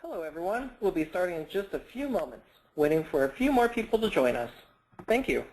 Hello everyone. We'll be starting in just a few moments, waiting for a few more people to join us. Thank you.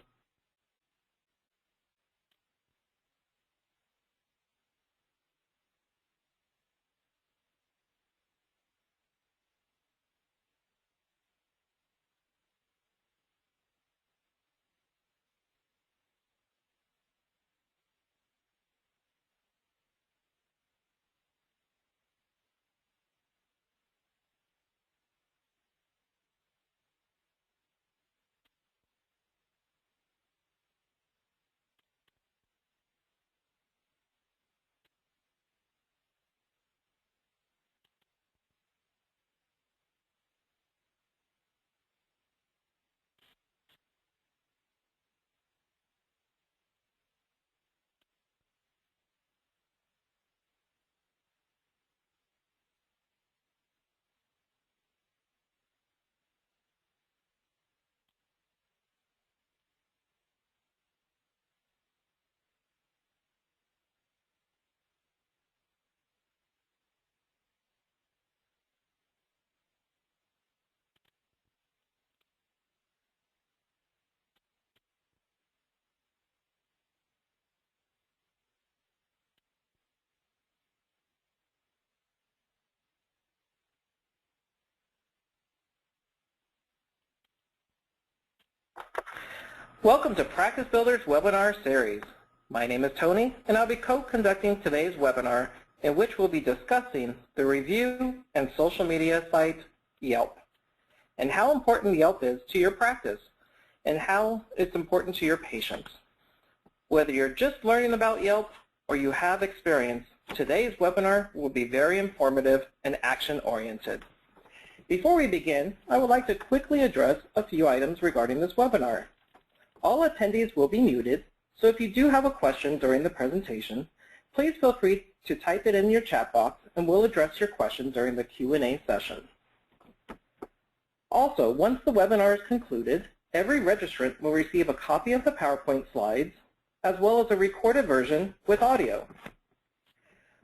Welcome to Practice Builders webinar series. My name is Tony, and I'll be co-conducting today's webinar, in which we'll be discussing the review and social media site Yelp, and how important Yelp is to your practice, and how it's important to your patients. Whether you're just learning about Yelp or you have experience, today's webinar will be very informative and action-oriented. Before we begin, I would like to quickly address a few items regarding this webinar. All attendees will be muted, so if you do have a question during the presentation, please feel free to type it in your chat box and we'll address your question during the Q&A session. Also, once the webinar is concluded, every registrant will receive a copy of the PowerPoint slides as well as a recorded version with audio.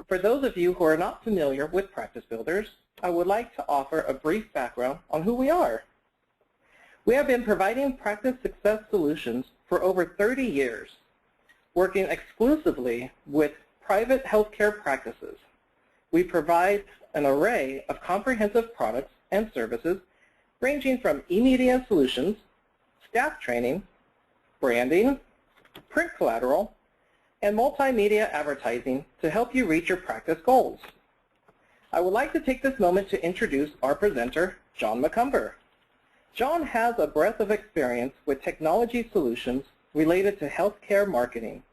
For those of you who are not familiar with Practice Builders, I would like to offer a brief background on who we are. We have been providing practice success solutions for over 30 years, working exclusively with private healthcare practices. We provide an array of comprehensive products and services ranging from e-media solutions, staff training, branding, print collateral, and multimedia advertising to help you reach your practice goals. I would like to take this moment to introduce our presenter, John McCumber. John has a breadth of experience with technology solutions related to healthcare marketing,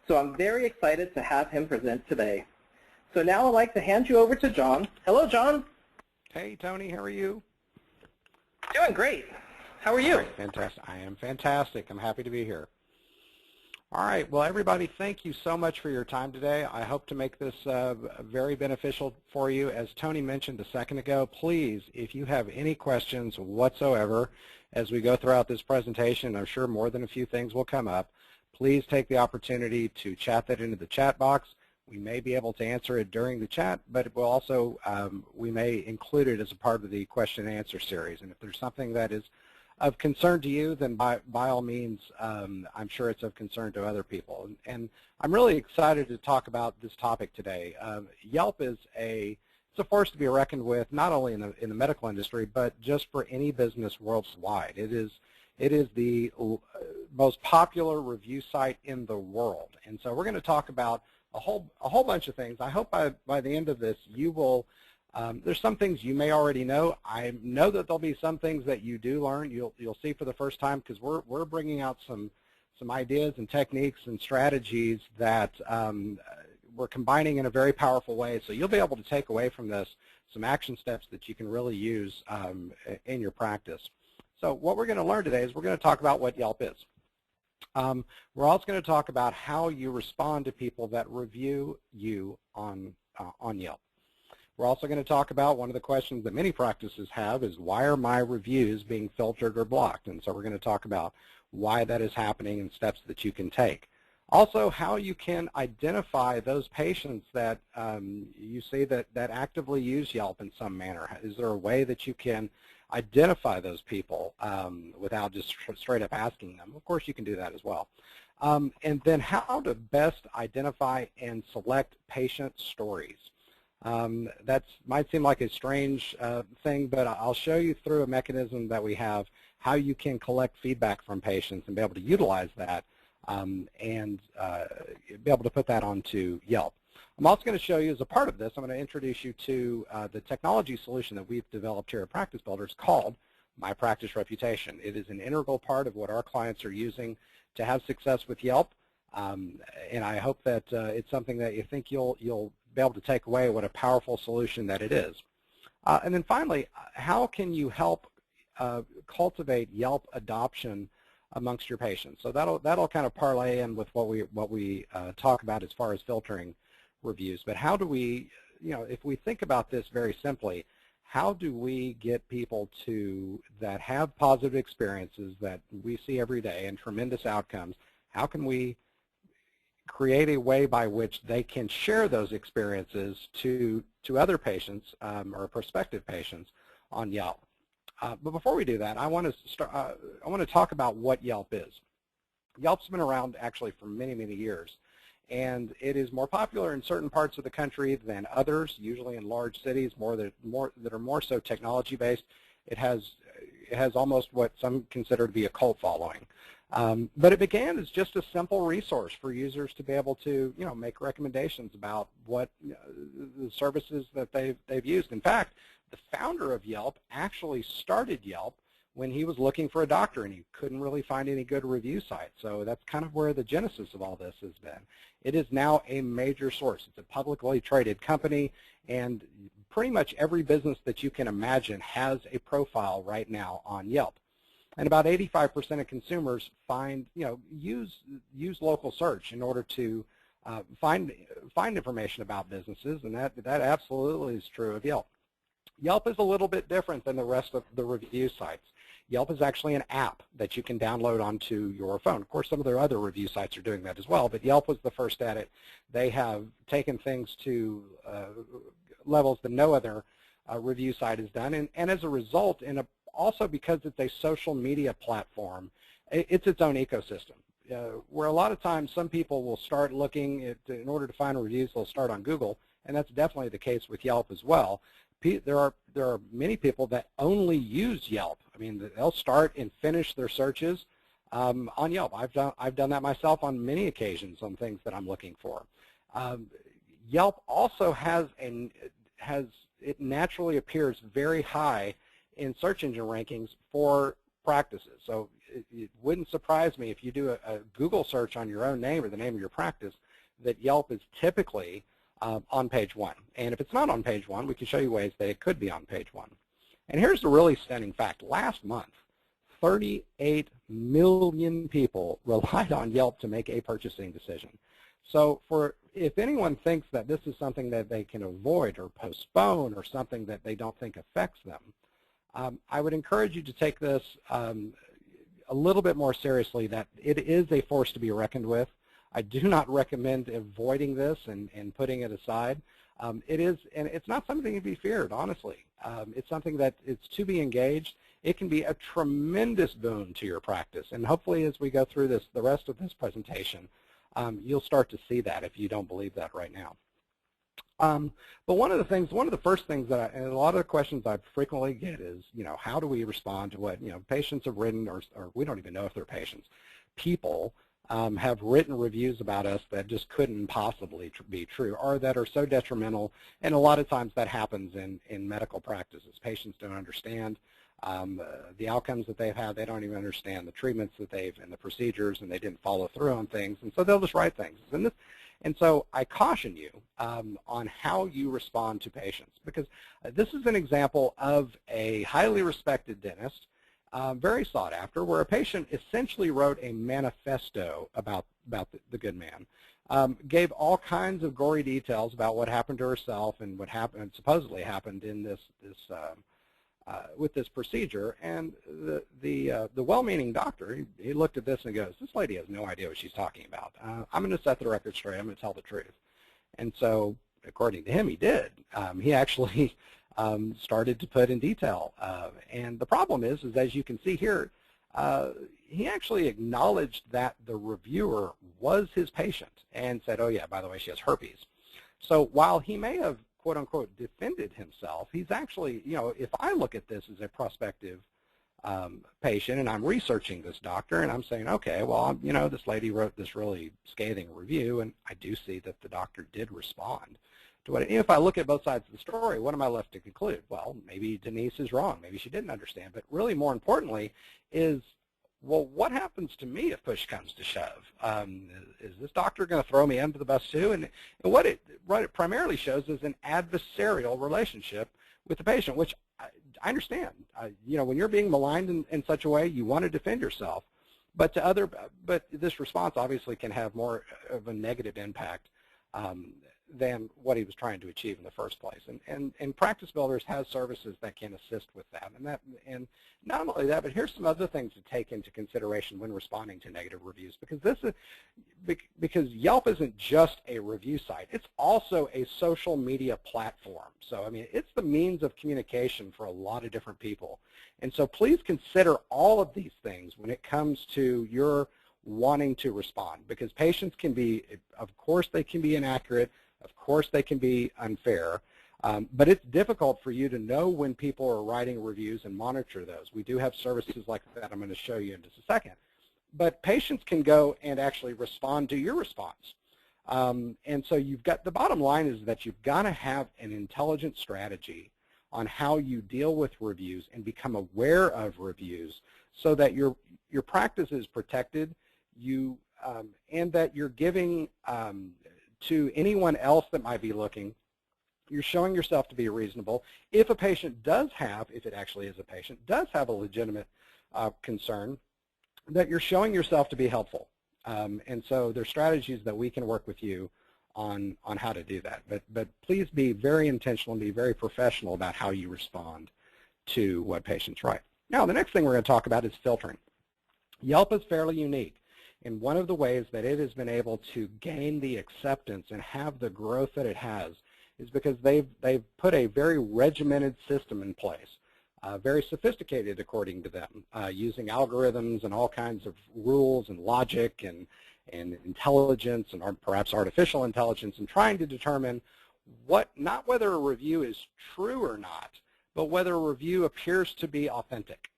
so I'm very excited to have him present today. So now I'd like to hand you over to John. Hello, John. Hey, Tony, how are you? Doing great. How are you? All right, fantastic. I am fantastic. I'm happy to be here. All right, well, everybody, thank you so much for your time today. I hope to make this very beneficial for you. As Tony mentioned a second ago, please, if you have any questions whatsoever as we go throughout this presentation, I'm sure more than a few things will come up, please take the opportunity to chat that into the chat box. We may be able to answer it during the chat, but it will also, we may include it as a part of the question and answer series. And if there's something that is of concern to you, then by all means, I'm sure it's of concern to other people. And I'm really excited to talk about this topic today. Yelp is it's a force to be reckoned with, not only in the medical industry, but just for any business worldwide. It is the most popular review site in the world. And so we're going to talk about a whole bunch of things. I hope by the end of this you will. There's some things you may already know. I know that there'll be some things that you do learn. You'll see for the first time, because we're bringing out some ideas and techniques and strategies that we're combining in a very powerful way. So you'll be able to take away from this some action steps that you can really use in your practice. So what we're going to learn today is we're going to talk about what Yelp is. We're also going to talk about how you respond to people that review you on Yelp. We're also going to talk about one of the questions that many practices have is, why are my reviews being filtered or blocked? And so we're going to talk about why that is happening and steps that you can take. Also, how you can identify those patients that you see that actively use Yelp in some manner. Is there a way that you can identify those people without just straight up asking them? Of course, you can do that as well. And then how to best identify and select patient stories. That might seem like a strange thing, but I'll show you through a mechanism that we have how you can collect feedback from patients and be able to utilize that and be able to put that onto Yelp. I'm also going to show you, as a part of this, I'm going to introduce you to the technology solution that we've developed here at Practice Builders called My Practice Reputation. It is an integral part of what our clients are using to have success with Yelp, and I hope that it's something that you think you'll be able to take away what a powerful solution that it is. And then finally, how can you help cultivate Yelp adoption amongst your patients? So that'll kind of parlay in with what we talk about as far as filtering reviews. But how do we, if we think about this very simply, how do we get people that have positive experiences that we see every day and tremendous outcomes? How can we create a way by which they can share those experiences to other patients or prospective patients on Yelp? But before we do that, I want to talk about what Yelp is. Yelp's been around actually for many, many years, and it is more popular in certain parts of the country than others, usually in large cities, that are more so technology-based. It has almost what some consider to be a cult following. But it began as just a simple resource for users to be able to, make recommendations about what the services that they've used. In fact, the founder of Yelp actually started Yelp when he was looking for a doctor and he couldn't really find any good review sites. So that's kind of where the genesis of all this has been. It is now a major source. It's a publicly traded company, and pretty much every business that you can imagine has a profile right now on Yelp. And about 85% of consumers use local search in order to find information about businesses, and that absolutely is true of Yelp. Yelp is a little bit different than the rest of the review sites. Yelp is actually an app that you can download onto your phone. Of course, some of their other review sites are doing that as well, but Yelp was the first at it. They have taken things to levels that no other review site has done, and as a result, also because it's a social media platform, it's its own ecosystem. Where a lot of times some people will start looking in order to find reviews, they'll start on Google, and that's definitely the case with Yelp as well. There are many people that only use Yelp. I mean, they'll start and finish their searches on Yelp. I've done that myself on many occasions on things that I'm looking for. Yelp also it naturally appears very high in search engine rankings for practices. So it wouldn't surprise me if you do a Google search on your own name or the name of your practice that Yelp is typically on page 1. And if it's not on page 1, we can show you ways that it could be on page 1. And here's the really stunning fact. Last month, 38 million people relied on Yelp to make a purchasing decision. So if anyone thinks that this is something that they can avoid or postpone or something that they don't think affects them, I would encourage you to take this a little bit more seriously, that it is a force to be reckoned with. I do not recommend avoiding this and putting it aside. It is, and it's not something to be feared, honestly. It's something that it's to be engaged. It can be a tremendous boon to your practice, and hopefully as we go through the rest of this presentation, you'll start to see that if you don't believe that right now. But one of the first things and a lot of the questions I frequently get is, how do we respond to what, patients have written, or we don't even know if they're patients. People have written reviews about us that just couldn't possibly be true, or that are so detrimental, and a lot of times that happens in medical practices. Patients don't understand the outcomes that they've had. They don't even understand the treatments that and the procedures, and they didn't follow through on things, and so they'll just write things. And so I caution you on how you respond to patients, because this is an example of a highly respected dentist, very sought after, where a patient essentially wrote a manifesto about the good man, gave all kinds of gory details about what happened to herself and what supposedly happened in this with this procedure, and the well-meaning doctor, he looked at this and goes, this lady has no idea what she's talking about. I'm going to set the record straight. I'm going to tell the truth. And so, according to him, he did. He actually started to put in detail. And the problem is as you can see here, he actually acknowledged that the reviewer was his patient and said, oh yeah, by the way, she has herpes. So while he may have, quote unquote, defended himself, he's actually, if I look at this as a prospective patient and I'm researching this doctor and I'm saying, okay, well, this lady wrote this really scathing review, and I do see that the doctor did respond to what, if I look at both sides of the story, what am I left to conclude? Well, maybe Denise is wrong. Maybe she didn't understand. But really more importantly is, well, what happens to me if push comes to shove? Is this doctor going to throw me under the bus too? And what it primarily shows is an adversarial relationship with the patient, which I understand. When you're being maligned in such a way, you want to defend yourself. But this response obviously can have more of a negative impact than what he was trying to achieve in the first place. And Practice Builders has services that can assist with that. And not only that, but here's some other things to take into consideration when responding to negative reviews, because Yelp isn't just a review site. It's also a social media platform. So, I mean, it's the means of communication for a lot of different people. And so please consider all of these things when it comes to your wanting to respond, because patients can be, of course, they can be inaccurate. Of course, they can be unfair, but it's difficult for you to know when people are writing reviews and monitor those. We do have services like that I'm going to show you in just a second. But patients can go and actually respond to your response. And so you've got, the bottom line is that you've got to have an intelligent strategy on how you deal with reviews and become aware of reviews so that your practice is protected, and that you're giving to anyone else that might be looking, you're showing yourself to be reasonable. If a patient does have, if it actually is a patient, does have a legitimate concern, that you're showing yourself to be helpful. And so there's strategies that we can work with you on how to do that. But please be very intentional and be very professional about how you respond to what patients write. Now, the next thing we're going to talk about is filtering. Yelp is fairly unique. And one of the ways that it has been able to gain the acceptance and have the growth that it has is because they've put a very regimented system in place, very sophisticated according to them, using algorithms and all kinds of rules and logic and intelligence and perhaps artificial intelligence, and trying to determine not whether a review is true or not, but whether a review appears to be authentic.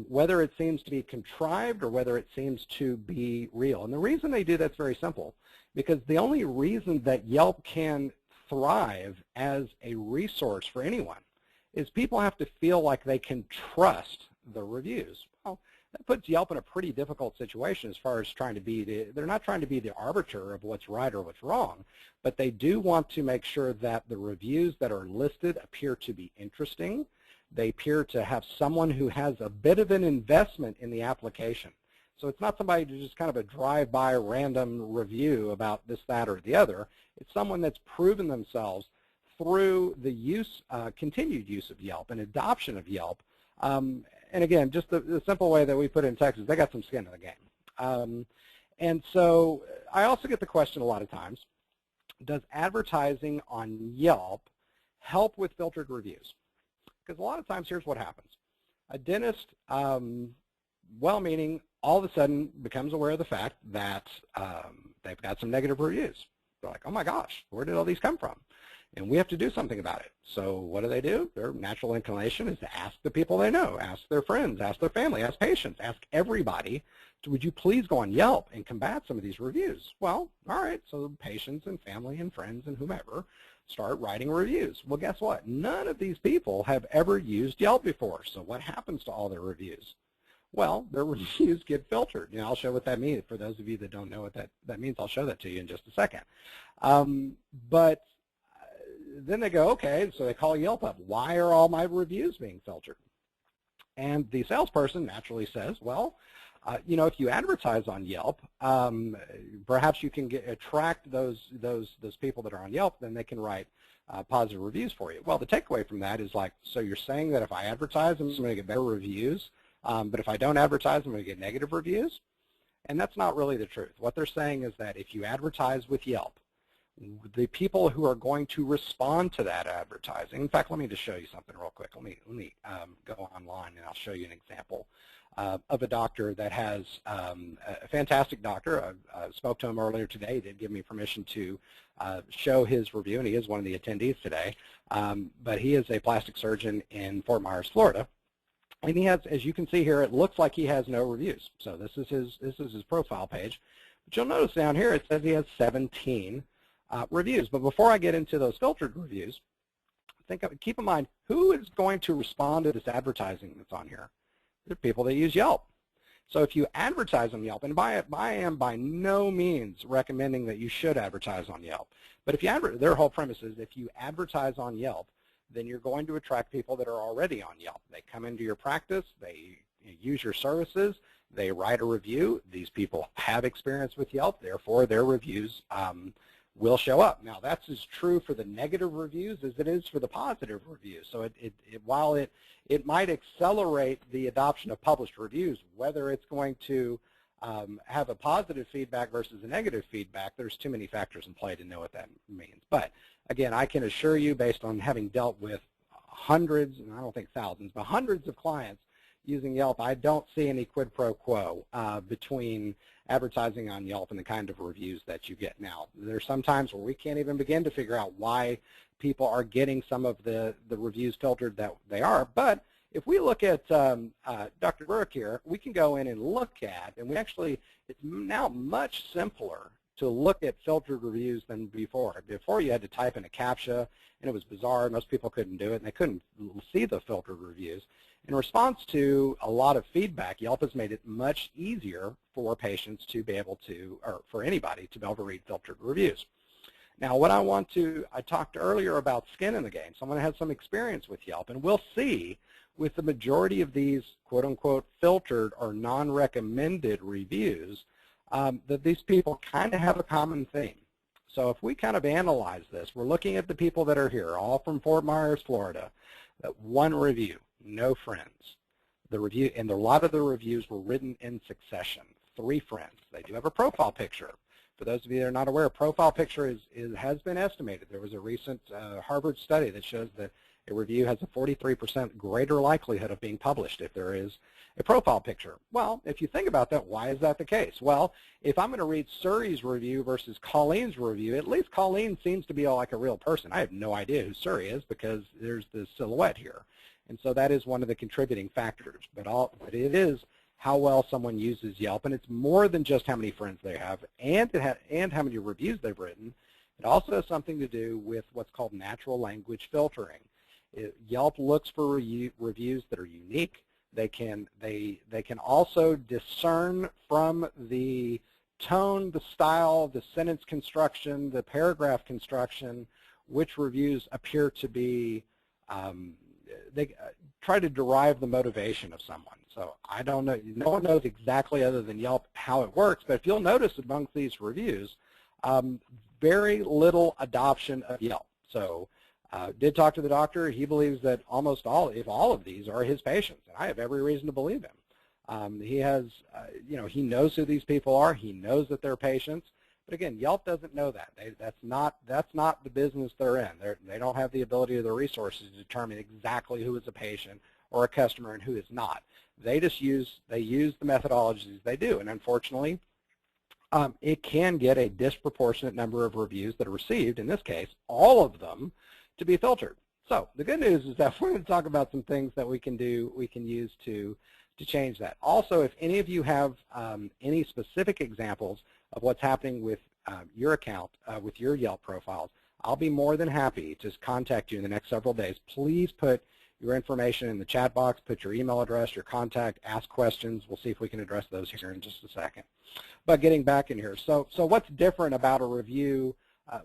Whether it seems to be contrived or whether it seems to be real. And the reason they do that's very simple, because the only reason that Yelp can thrive as a resource for anyone is people have to feel like they can trust the reviews. Well, that puts Yelp in a pretty difficult situation as far as trying to be they're not trying to be the arbiter of what's right or what's wrong, but they do want to make sure that the reviews that are listed appear to be interesting. They appear to have someone who has a bit of an investment in the application. So it's not somebody to just kind of a drive-by random review about this, that, or the other. It's someone that's proven themselves through the use, continued use of Yelp and adoption of Yelp. And again, just the simple way that we put it in Texas, they got some skin in the game. And so I also get the question a lot of times, does advertising on Yelp help with filtered reviews? Because a lot of times, here's what happens. A dentist, well-meaning, all of a sudden becomes aware of the fact that they've got some negative reviews. They're like, oh my gosh, where did all these come from? And we have to do something about it. So what do? Their natural inclination is to ask the people they know, ask their friends, ask their family, ask patients, ask everybody, would you please go on Yelp and combat some of these reviews? Well, all right, so patients and family and friends and whomever start writing reviews. Well, guess what? None of these people have ever used Yelp before. So what happens to all their reviews? Well, their reviews get filtered. I'll show what that means. For those of you that don't know what that means, I'll show that to you in just a second. But then they go, okay, so they call Yelp up. Why are all my reviews being filtered? And the salesperson naturally says, well, if you advertise on Yelp, perhaps you can attract those people that are on Yelp. Then they can write positive reviews for you. Well, the takeaway from that is like, so you're saying that if I advertise, I'm going to get better reviews, but if I don't advertise, I'm going to get negative reviews? And that's not really the truth. What they're saying is that if you advertise with Yelp, the people who are going to respond to that advertising, in fact, let me just show you something real quick. Let me go online and I'll show you an example of a doctor that has a fantastic doctor. I spoke to him earlier today. He did give me permission to show his review, and he is one of the attendees today. But he is a plastic surgeon in Fort Myers, Florida. And he has, as you can see here, it looks like he has no reviews. So this is his profile page. But you'll notice down here it says he has 17 reviews. But before I get into those filtered reviews, keep in mind, who is going to respond to this advertising that's on here? They're people that use Yelp. So if you advertise on Yelp, and I am by no means recommending that you should advertise on Yelp, but if you their whole premise is if you advertise on Yelp, then you're going to attract people that are already on Yelp. They come into your practice, they use your services, they write a review. These people have experience with Yelp, therefore their reviews will show up. Now that's as true for the negative reviews as it is for the positive reviews. So while it might accelerate the adoption of published reviews, whether it's going to have a positive feedback versus a negative feedback, there's too many factors in play to know what that means. But again, I can assure you, based on having dealt with hundreds, and I don't think thousands, but hundreds of clients using Yelp, I don't see any quid pro quo between advertising on Yelp and the kind of reviews that you get now. There's some times where we can't even begin to figure out why people are getting some of the reviews filtered that they are. But if we look at Dr. Burke here, we can go in and look at, and it's now much simpler to look at filtered reviews than before. Before you had to type in a CAPTCHA, and it was bizarre. Most people couldn't do it, and they couldn't see the filtered reviews. In response to a lot of feedback, Yelp has made it much easier for patients to be able to, or for anybody to be able to read filtered reviews. Now, I talked earlier about skin in the game. Someone has some experience with Yelp, and we'll see with the majority of these quote-unquote filtered or non-recommended reviews that these people kind of have a common theme. So if we kind of analyze this, we're looking at the people that are here, all from Fort Myers, Florida, that one review, no friends. The review, and a lot of the reviews were written in succession, 3 friends. They do have a profile picture. For those of you that are not aware, a profile picture has been estimated. There was a recent Harvard study that shows that a review has a 43% greater likelihood of being published if there is a profile picture. Well, if you think about that, why is that the case? Well, if I'm going to read Suri's review versus Colleen's review, at least Colleen seems to be like a real person. I have no idea who Suri is because there's this silhouette here. And so that is one of the contributing factors. But it is how well someone uses Yelp, and it's more than just how many friends they have and how many reviews they've written. It also has something to do with what's called natural language filtering. Yelp looks for reviews that are unique. They can also discern from the tone, the style, the sentence construction, the paragraph construction, which reviews appear to be, they try to derive the motivation of someone. So I don't know, no one knows exactly other than Yelp how it works, but if you'll notice amongst these reviews, very little adoption of Yelp. So did talk to the doctor. He believes that almost all, if all of these are his patients, and I have every reason to believe him. He has, he knows who these people are. He knows that they're patients. But again, Yelp doesn't know that. That's not the business they're in. They don't have the ability or the resources to determine exactly who is a patient or a customer and who is not. They use the methodologies they do, and unfortunately, it can get a disproportionate number of reviews that are received. In this case, all of them to be filtered. So the good news is that we're going to talk about some things that we can use to change that. Also, if any of you have any specific examples of what's happening with your account, with your Yelp profiles, I'll be more than happy to contact you in the next several days. Please put your information in the chat box, put your email address, your contact, ask questions. We'll see if we can address those here in just a second. But getting back in here, so what's different about a review?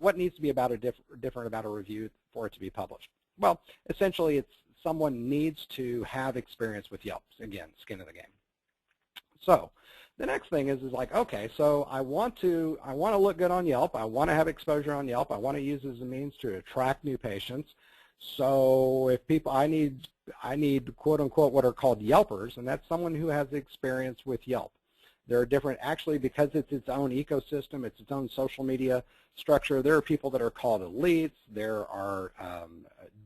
What needs to be different about a review for it to be published? Well, essentially, it's someone needs to have experience with Yelp. Again, skin in the game. So The next thing is like, okay, so I want to look good on Yelp. I want to have exposure on Yelp. I want to use it as a means to attract new patients. So if people, I need quote unquote what are called Yelpers, and that's someone who has experience with Yelp. There are different, actually, because it's its own ecosystem, it's its own social media structure, there are people that are called elites, there are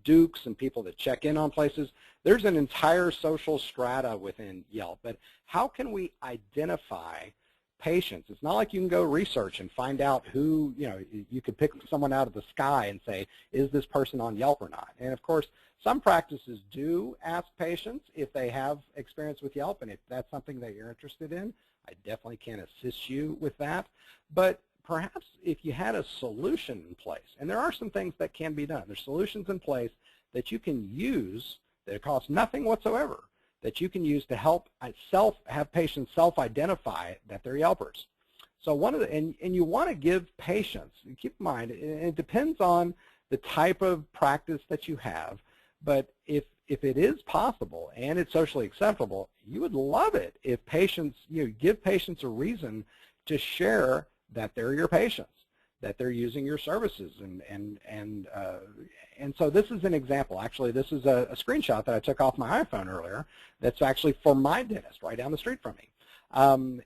dukes and people that check in on places. There's an entire social strata within Yelp, but how can we identify patients? It's not like you can go research and find out who, you could pick someone out of the sky and say, is this person on Yelp or not? And of course, some practices do ask patients if they have experience with Yelp, and if that's something that you're interested in, I definitely can assist you with that. But perhaps if you had a solution in place, and there are some things that can be done. There's solutions in place that you can use that cost nothing whatsoever, that you can use to help have patients self-identify that they're Yelpers. So one of the, and you want to give patients, keep in mind, it depends on the type of practice that you have, but if it is possible and it's socially acceptable, you would love it if patients, give patients a reason to share that they're your patients, that they're using your services, and so this is an example. Actually, this is a screenshot that I took off my iPhone earlier. That's actually for my dentist right down the street from me,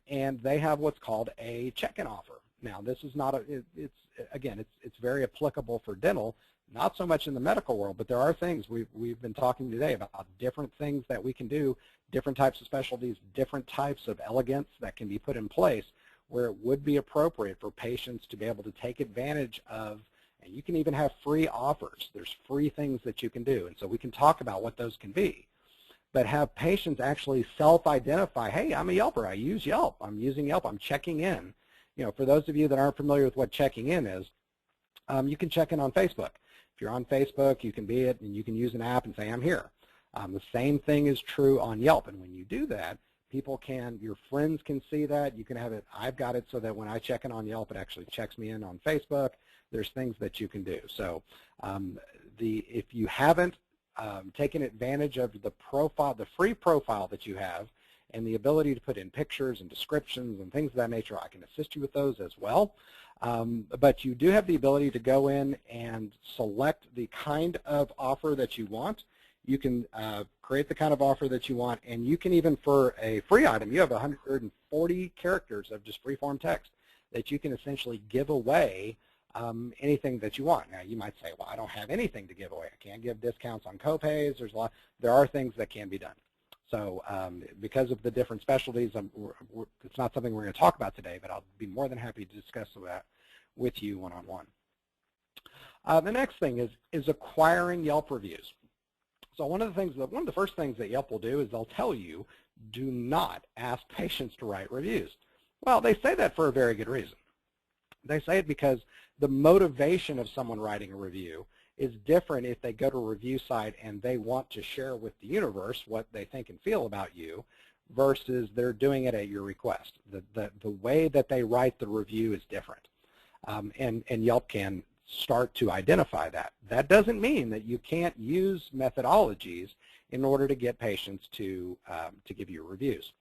and they have what's called a check-in offer. Now, this is not it's very applicable for dental. Not so much in the medical world, but there are things we've been talking today about different things that we can do, different types of specialties, different types of elegance that can be put in place where it would be appropriate for patients to be able to take advantage of, and you can even have free offers. There's free things that you can do, and so we can talk about what those can be. But have patients actually self-identify, hey, I'm a Yelper, I use Yelp, I'm using Yelp, I'm checking in. For those of you that aren't familiar with what checking in is, you can check in on Facebook. If you're on Facebook, you can be it, and you can use an app and say, I'm here. The same thing is true on Yelp, and when you do that, your friends can see that. You can have it, I've got it so that when I check in on Yelp, it actually checks me in on Facebook. There's things that you can do. So if you haven't taken advantage of the free profile that you have, and the ability to put in pictures and descriptions and things of that nature, I can assist you with those as well. But you do have the ability to go in and select the kind of offer that you want. You can create the kind of offer that you want, and you can even, for a free item, you have 140 characters of just free-form text that you can essentially give away anything that you want. Now, you might say, well, I don't have anything to give away. I can't give discounts on copays. There are things that can be done. So because of the different specialties, it's not something we're going to talk about today, but I'll be more than happy to discuss that with you one-on-one. The next thing is acquiring Yelp reviews. So one of the first things that Yelp will do is they'll tell you, do not ask patients to write reviews. Well, they say that for a very good reason. They say it because the motivation of someone writing a review is different if they go to a review site and they want to share with the universe what they think and feel about you versus they're doing it at your request. The way that they write the review is different, and Yelp can start to identify that. That doesn't mean that you can't use methodologies in order to get patients to give you reviews.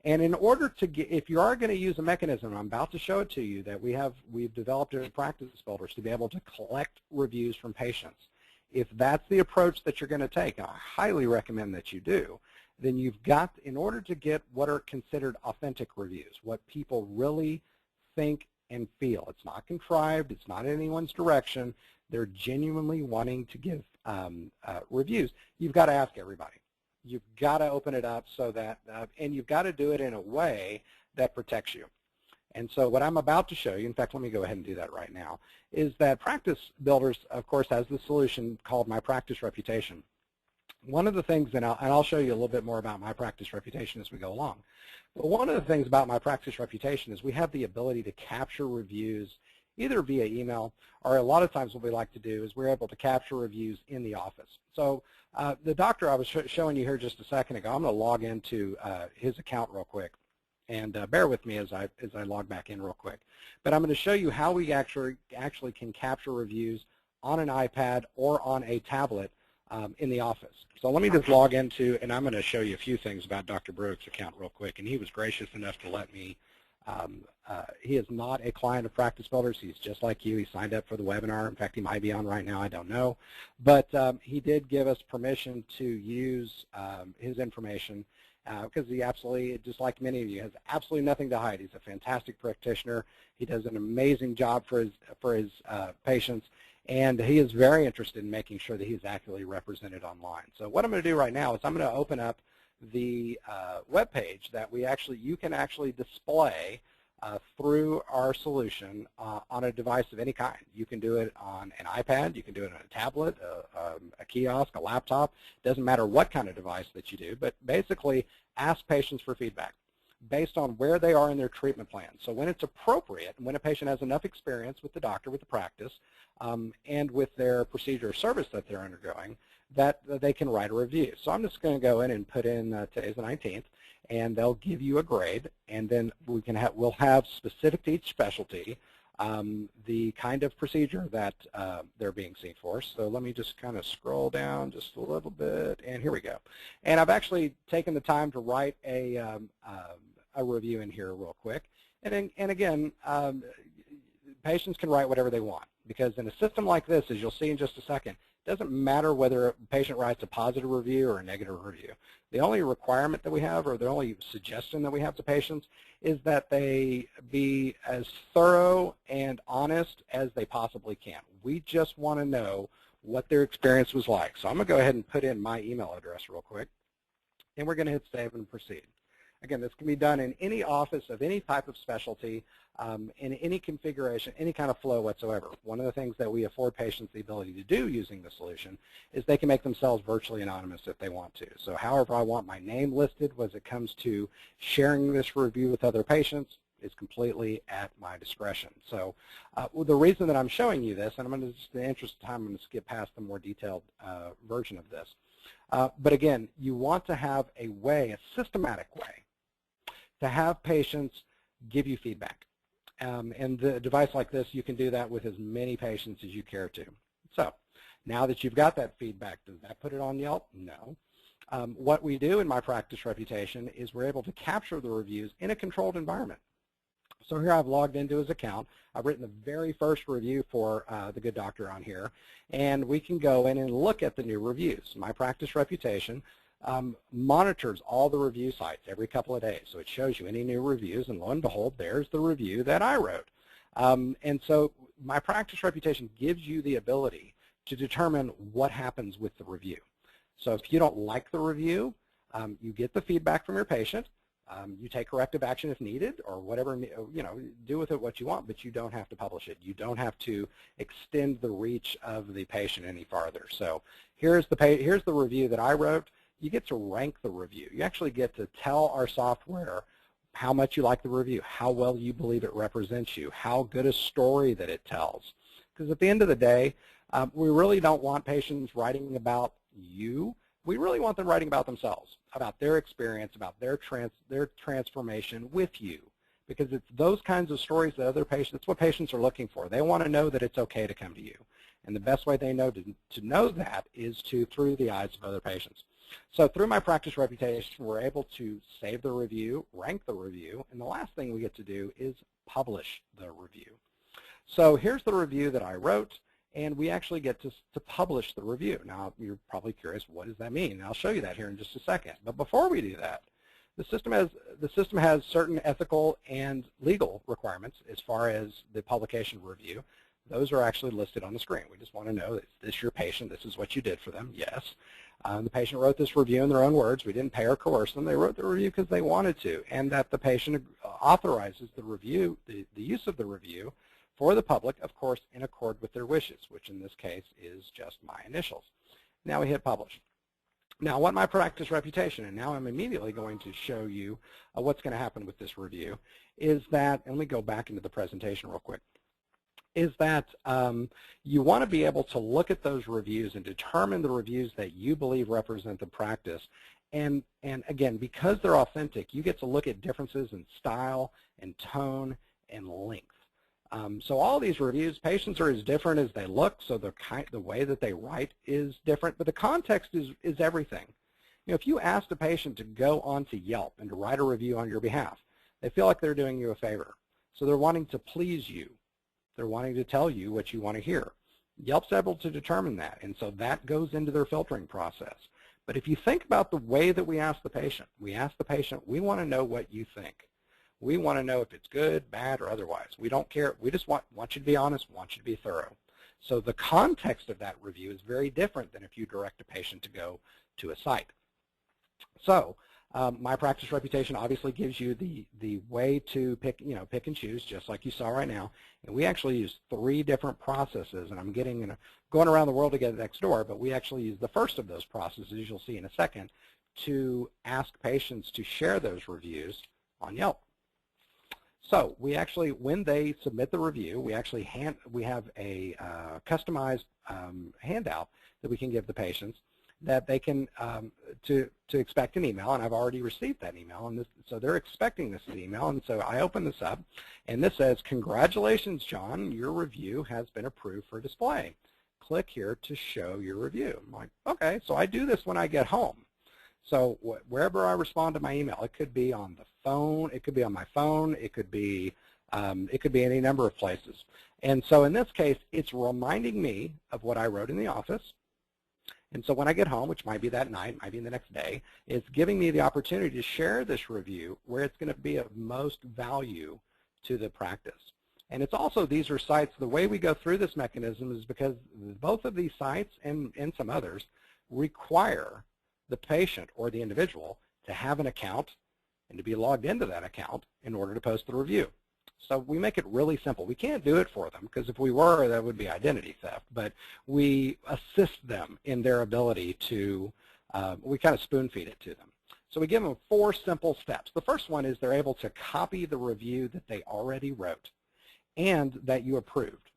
And in order to get, if you are going to use a mechanism, I'm about to show it to you, that we've developed in practice builders to be able to collect reviews from patients. If that's the approach that you're going to take, and I highly recommend that you do, then you've got, in order to get what are considered authentic reviews, what people really think and feel. It's not contrived, it's not in anyone's direction, they're genuinely wanting to give reviews. You've got to ask everybody. You've got to open it up so that, and you've got to do it in a way that protects you. And so what I'm about to show you, in fact, let me go ahead and do that right now, is that Practice Builders, of course, has the solution called My Practice Reputation. One of the things, and I'll show you a little bit more about My Practice Reputation as we go along, but one of the things about My Practice Reputation is we have the ability to capture reviews either via email, or a lot of times what we like to do is we're able to capture reviews in the office. So the doctor I was showing you here just a second ago, I'm going to log into his account real quick, and bear with me as I log back in real quick. But I'm going to show you how we actually can capture reviews on an iPad or on a tablet in the office. So let me just log into, and I'm going to show you a few things about Dr. Brugge's account real quick. And he was gracious enough to let me, he is not a client of Practice Builders. He's just like you. He signed up for the webinar. In fact, he might be on right now. I don't know. But he did give us permission to use his information because he absolutely, just like many of you, has absolutely nothing to hide. He's a fantastic practitioner. He does an amazing job for his patients. And he is very interested in making sure that he's accurately represented online. So what I'm going to do right now is I'm going to open up the web page that you can actually display through our solution on a device of any kind. You can do it on an iPad, you can do it on a tablet, a kiosk, a laptop. Doesn't matter what kind of device that you do, but basically ask patients for feedback based on where they are in their treatment plan. So when it's appropriate, and when a patient has enough experience with the doctor, with the practice, and with their procedure or service that they're undergoing, that they can write a review. So I'm just going to go in and put in today's the 19th, and they'll give you a grade, and then we'll have specific to each specialty the kind of procedure that they're being seen for. So let me just kind of scroll down just a little bit, and here we go. And I've actually taken the time to write a review in here real quick. And again, patients can write whatever they want, because in a system like this, as you'll see in just a second, it doesn't matter whether a patient writes a positive review or a negative review. The only requirement that we have, or the only suggestion that we have to patients, is that they be as thorough and honest as they possibly can. We just want to know what their experience was like. So I'm going to go ahead and put in my email address real quick, and we're going to hit save and proceed. Again, this can be done in any office of any type of specialty, in any configuration, any kind of flow whatsoever. One of the things that we afford patients the ability to do using the solution is they can make themselves virtually anonymous if they want to. So however I want my name listed when it comes to sharing this review with other patients is completely at my discretion. So the reason that I'm showing you this, and I'm going to, just in the interest of time, I'm going to skip past the more detailed version of this. But again, you want to have a way, a systematic way, to have patients give you feedback. And the device like this, you can do that with as many patients as you care to. So now that you've got that feedback, does that put it on Yelp? No. What we do in My Practice Reputation is we're able to capture the reviews in a controlled environment. So here I've logged into his account. I've written the very first review for the good doctor on here, and we can go in and look at the new reviews. My Practice Reputation monitors all the review sites every couple of days. So it shows you any new reviews, and lo and behold, there's the review that I wrote. And so My Practice Reputation gives you the ability to determine what happens with the review. So if you don't like the review, you get the feedback from your patient. You take corrective action if needed, or whatever, do with it what you want, but you don't have to publish it. You don't have to extend the reach of the patient any farther. So here's the review that I wrote. You get to rank the review. You actually get to tell our software how much you like the review, how well you believe it represents you, how good a story that it tells. Because at the end of the day, we really don't want patients writing about you. We really want them writing about themselves, about their experience, about their transformation with you. Because it's those kinds of stories that other patients, that's what patients are looking for. They want to know that it's okay to come to you. And the best way they know to know that is through the eyes of other patients. So through My Practice Reputation, we're able to save the review, rank the review, and the last thing we get to do is publish the review. So here's the review that I wrote, and we actually get to publish the review. Now, you're probably curious, what does that mean? And I'll show you that here in just a second. But before we do that, the system has certain ethical and legal requirements as far as the publication review. Those are actually listed on the screen. We just want to know, is this your patient? This is what you did for them? Yes. The patient wrote this review in their own words. We didn't pay or coerce them. They wrote the review because they wanted to, and that the patient authorizes the review, the use of the review for the public, of course, in accord with their wishes, which in this case is just my initials. Now we hit publish. Now, what My Practice Reputation, and now I'm immediately going to show you what's going to happen with this review, is that, and let me go back into the presentation real quick, is that you want to be able to look at those reviews and determine the reviews that you believe represent the practice. And again, because they're authentic, you get to look at differences in style and tone and length. So all these reviews, patients are as different as they look, so the way that they write is different, but the context is everything. You know, if you asked a patient to go onto Yelp and to write a review on your behalf, they feel like they're doing you a favor. So they're wanting to please you. They're wanting to tell you what you want to hear. Yelp's able to determine that, and so that goes into their filtering process. But if you think about the way that we ask the patient, we want to know what you think. We want to know if it's good, bad, or otherwise. We don't care. We just want you to be honest, want you to be thorough. So the context of that review is very different than if you direct a patient to go to a site. So my practice reputation obviously gives you the way to pick and choose, just like you saw right now. And we actually use 3 different processes, and I'm going around the world to get it next door, but we actually use the first of those processes, as you'll see in a second, to ask patients to share those reviews on Yelp. So we actually, when they submit the review, we have a customized handout that we can give the patients that they can to expect an email, and I've already received that email, and so they're expecting this email, and so I open this up, and this says, "Congratulations, John, your review has been approved for display. Click here to show your review." I'm like, okay, so I do this when I get home. So wherever I respond to my email, it could be on the phone, it could be on my phone, it could be any number of places. And so in this case, it's reminding me of what I wrote in the office. And so when I get home, which might be that night, might be the next day, it's giving me the opportunity to share this review where it's going to be of most value to the practice. And it's also, these are sites, the way we go through this mechanism is because both of these sites and some others require the patient or the individual to have an account and to be logged into that account in order to post the review. So we make it really simple. We can't do it for them, because if we were, that would be identity theft. But we assist them in their ability to, we kind of spoon feed it to them. So we give them 4 simple steps. The first one is they're able to copy the review that they already wrote and that you approved.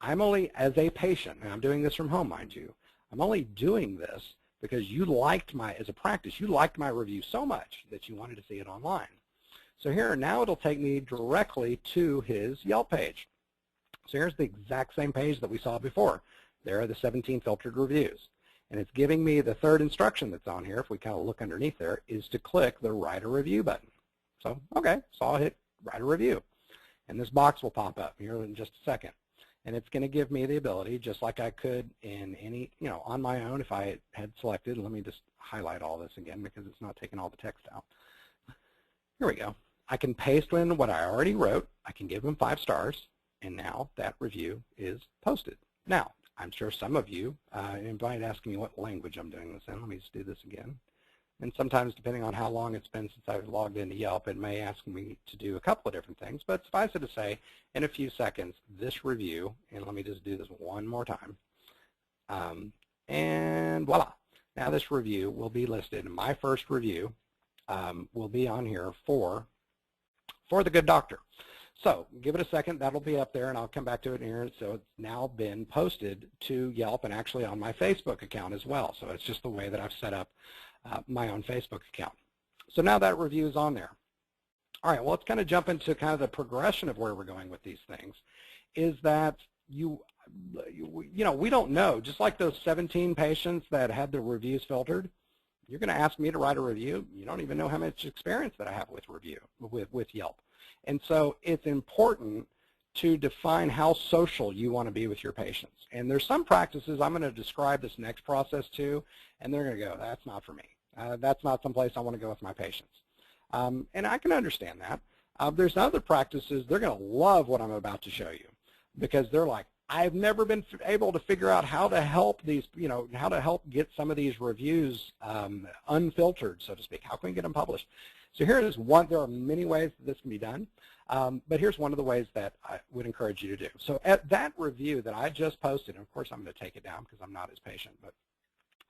I'm only, as a patient, and I'm doing this from home, mind you, I'm only doing this because you liked as a practice, you liked my review so much that you wanted to see it online. So here, now it'll take me directly to his Yelp page. So here's the exact same page that we saw before. There are the 17 filtered reviews. And it's giving me the 3rd instruction that's on here, if we kind of look underneath there, is to click the Write a Review button. So, okay, so I'll hit Write a Review. And this box will pop up here in just a second. And it's going to give me the ability, just like I could in any, on my own if I had selected. Let me just highlight all this again because it's not taking all the text out. Here we go. I can paste in what I already wrote. I can give them 5 stars, and now that review is posted. Now, I'm sure some of you might ask me what language I'm doing this in. Let me just do this again. And sometimes, depending on how long it's been since I've logged into Yelp, it may ask me to do a couple of different things. But suffice it to say, in a few seconds, this review, and let me just do this one more time, and voila. Now this review will be listed. My first review will be on here for the good doctor. So give it a second. That'll be up there, and I'll come back to it here. So it's now been posted to Yelp and actually on my Facebook account as well. So it's just the way that I've set up my own Facebook account. So now that review is on there. All right, well, let's kind of jump into kind of the progression of where we're going with these things, is that we don't know. Just like those 17 patients that had their reviews filtered, you're going to ask me to write a review. You don't even know how much experience that I have with Yelp. And so it's important to define how social you want to be with your patients. And there's some practices I'm going to describe this next process to, and they're going to go, that's not for me. That's not someplace I want to go with my patients. And I can understand that. There's other practices, they're going to love what I'm about to show you, because they're like, I've never been able to figure out how to help these, how to help get some of these reviews unfiltered, so to speak. How can we get them published? So here is one. There are many ways that this can be done, but here's one of the ways that I would encourage you to do. So at that review that I just posted, and of course I'm going to take it down because I'm not as patient, but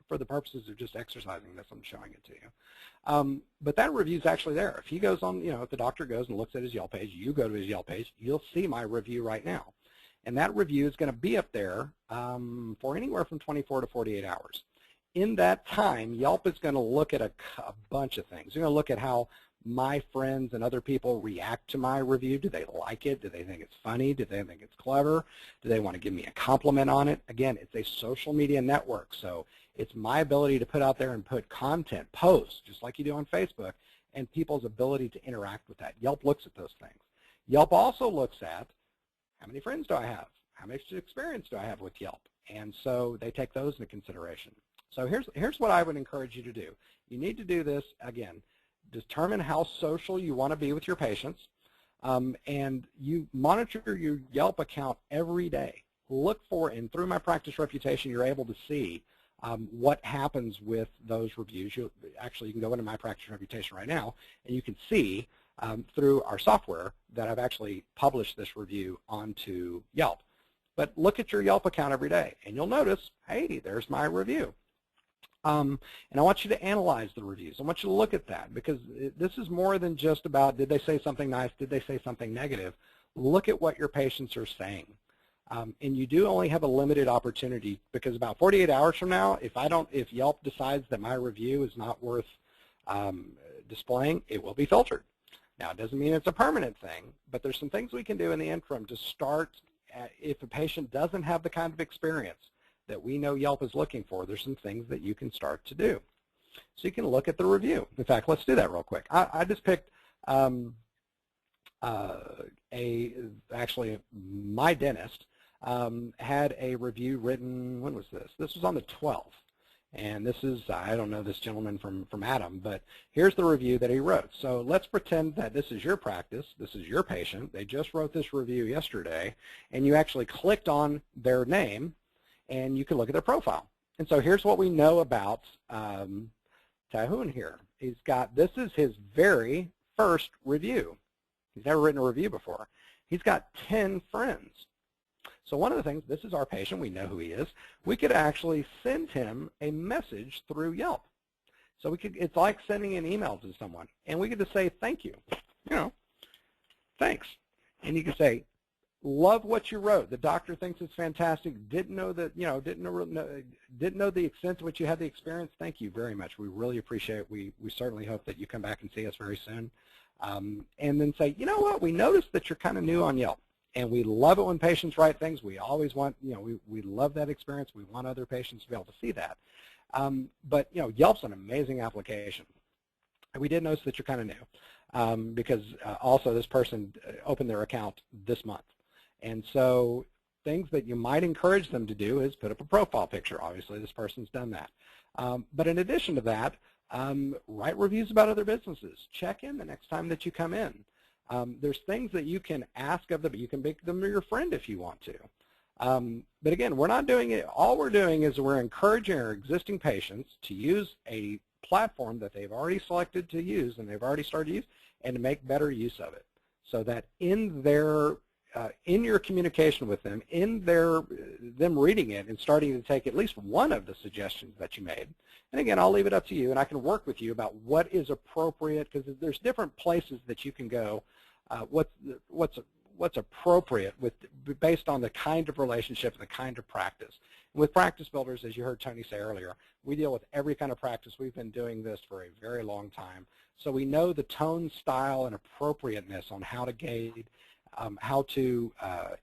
for the purposes of just exercising this, I'm showing it to you. But that review is actually there. If he goes on, if the doctor goes and looks at his Yelp page, you go to his Yelp page, you'll see my review right now. And that review is going to be up there for anywhere from 24 to 48 hours. In that time, Yelp is going to look at a bunch of things. They're going to look at how my friends and other people react to my review? Do they like it? Do they think it's funny? Do they think it's clever? Do they want to give me a compliment on it? Again, it's a social media network, so it's my ability to put out there and put content, posts, just like you do on Facebook, and people's ability to interact with that. Yelp looks at those things. Yelp also looks at how many friends do I have? How much experience do I have with Yelp? And so they take those into consideration. So here's what I would encourage you to do. You need to do this, again, determine how social you want to be with your patients, and you monitor your Yelp account every day. Look for, and through My Practice Reputation, you're able to see what happens with those reviews. Actually, you can go into My Practice Reputation right now, and you can see through our software that I've actually published this review onto Yelp. But look at your Yelp account every day, and you'll notice, hey, there's my review. And I want you to analyze the reviews. I want you to look at that, because this is more than just about did they say something nice, did they say something negative. Look at what your patients are saying. And you do only have a limited opportunity, because about 48 hours from now, if Yelp decides that my review is not worth displaying, it will be filtered. Now, it doesn't mean it's a permanent thing, but there's some things we can do in the interim to start. If a patient doesn't have the kind of experience that we know Yelp is looking for, there's some things that you can start to do. So you can look at the review. In fact, let's do that real quick. I just picked actually my dentist had a review written, when was this? This was on the 12th. And this is, I don't know this gentleman from Adam, but here's the review that he wrote. So let's pretend that this is your practice, this is your patient. They just wrote this review yesterday, and you actually clicked on their name, and you can look at their profile. And so here's what we know about Tahun here. This is his very first review. He's never written a review before. He's got 10 friends. So one of the things, this is our patient, we know who he is, we could actually send him a message through Yelp. So it's like sending an email to someone, and we could just say, thank you, thanks. And you can say, love what you wrote. The doctor thinks it's fantastic. Didn't know that, didn't know the extent to which you had the experience. Thank you very much. We really appreciate it. We certainly hope that you come back and see us very soon. And then say, you know what, we noticed that you're kind of new on Yelp. And we love it when patients write things. We always want, we love that experience. We want other patients to be able to see that. But, Yelp's an amazing application. And we did notice that you're kind of new because also this person opened their account this month. And so things that you might encourage them to do is put up a profile picture. Obviously, this person's done that. But in addition to that, write reviews about other businesses. Check in the next time that you come in. There's things that you can ask of them, but you can make them your friend if you want to. But again, we're not doing it. All we're doing is we're encouraging our existing patients to use a platform that they've already selected to use and they've already started to use, and to make better use of it, so that in your communication with them, in them reading it and starting to take at least one of the suggestions that you made. And again, I'll leave it up to you, and I can work with you about what is appropriate, because there's different places that you can go. What's appropriate based on the kind of relationship and the kind of practice. And with Practice Builders, as you heard Tony say earlier, we deal with every kind of practice. We've been doing this for a very long time, so we know the tone, style, and appropriateness on how to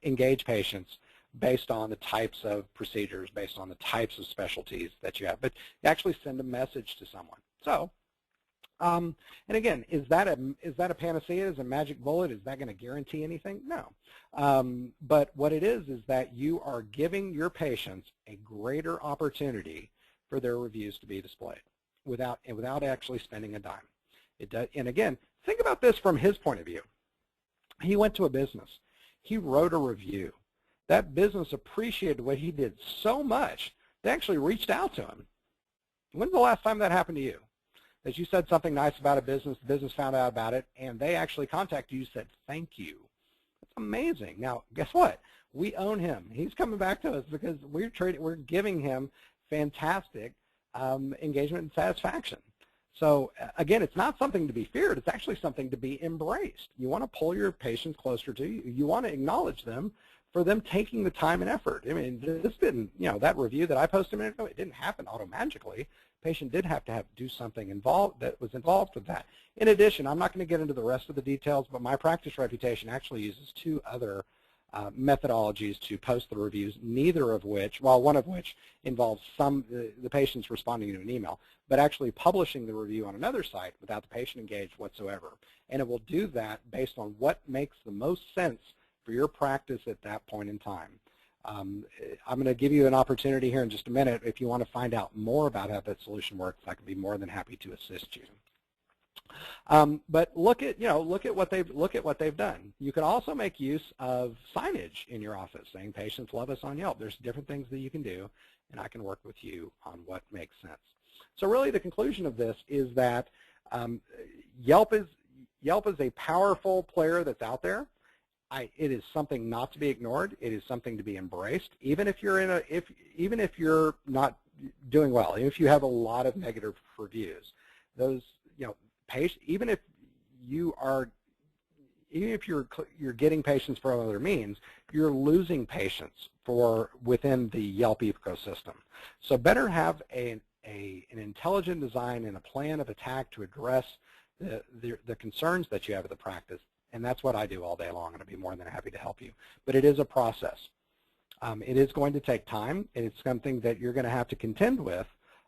engage patients based on the types of procedures, based on the types of specialties that you have. But you actually send a message to someone. So, and again, is that a panacea? Is a magic bullet? Is that going to guarantee anything? No. But what it is that you are giving your patients a greater opportunity for their reviews to be displayed without actually spending a dime. It does, and again, think about this from his point of view. He went to a business. He wrote a review. That business appreciated what he did so much, they actually reached out to him. When's the last time that happened to you? That you said something nice about a business, the business found out about it, and they actually contacted you and said, thank you. That's amazing. Now, guess what? We own him. He's coming back to us because we're giving him fantastic engagement and satisfaction. So again, it's not something to be feared. It's actually something to be embraced. You want to pull your patients closer to you. You want to acknowledge them for them taking the time and effort. I mean, this didn't, that review that I posted a minute ago, it didn't happen auto-magically. patient did have to do something that was involved with that. In addition, I'm not going to get into the rest of the details, but my practice reputation actually uses 2 other methodologies to post the reviews, neither of which, well, one of which involves the patient's responding to an email, but actually publishing the review on another site without the patient engaged whatsoever. And it will do that based on what makes the most sense for your practice at that point in time. I'm going to give you an opportunity here in just a minute. If you want to find out more about how that solution works, I can be more than happy to assist you. But look at what they've done. You can also make use of signage in your office saying patients love us on Yelp. There's different things that you can do, and I can work with you on what makes sense. So really the conclusion of this is that Yelp is a powerful player that's out there. It is something not to be ignored. It is something to be embraced, even if you're even if you're not doing well, even if you have a lot of negative reviews. Those, even if you're getting patients from other means, you're losing patients within the Yelp ecosystem. So better have an intelligent design and a plan of attack to address the concerns that you have at the practice. And that's what I do all day long, and I'd be more than happy to help you. But it is a process. It is going to take time, and it's something that you're going to have to contend with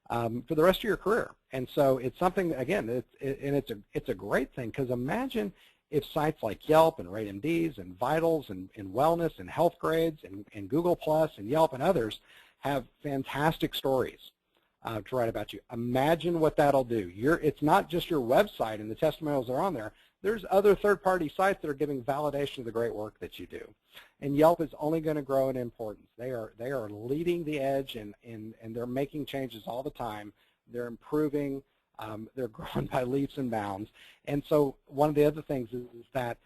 for the rest of your career. And so it's something, again, it's a great thing, because imagine if sites like Yelp and RateMDs and Vitals and Wellness and Health Grades and Google Plus and Yelp and others have fantastic stories to write about you. Imagine what that'll do. It's not just your website and the testimonials that are on there. There's other third-party sites that are giving validation of the great work that you do. And Yelp is only going to grow in importance. They are leading the edge, and they're making changes all the time. They're improving. They're growing by leaps and bounds. And so one of the other things is that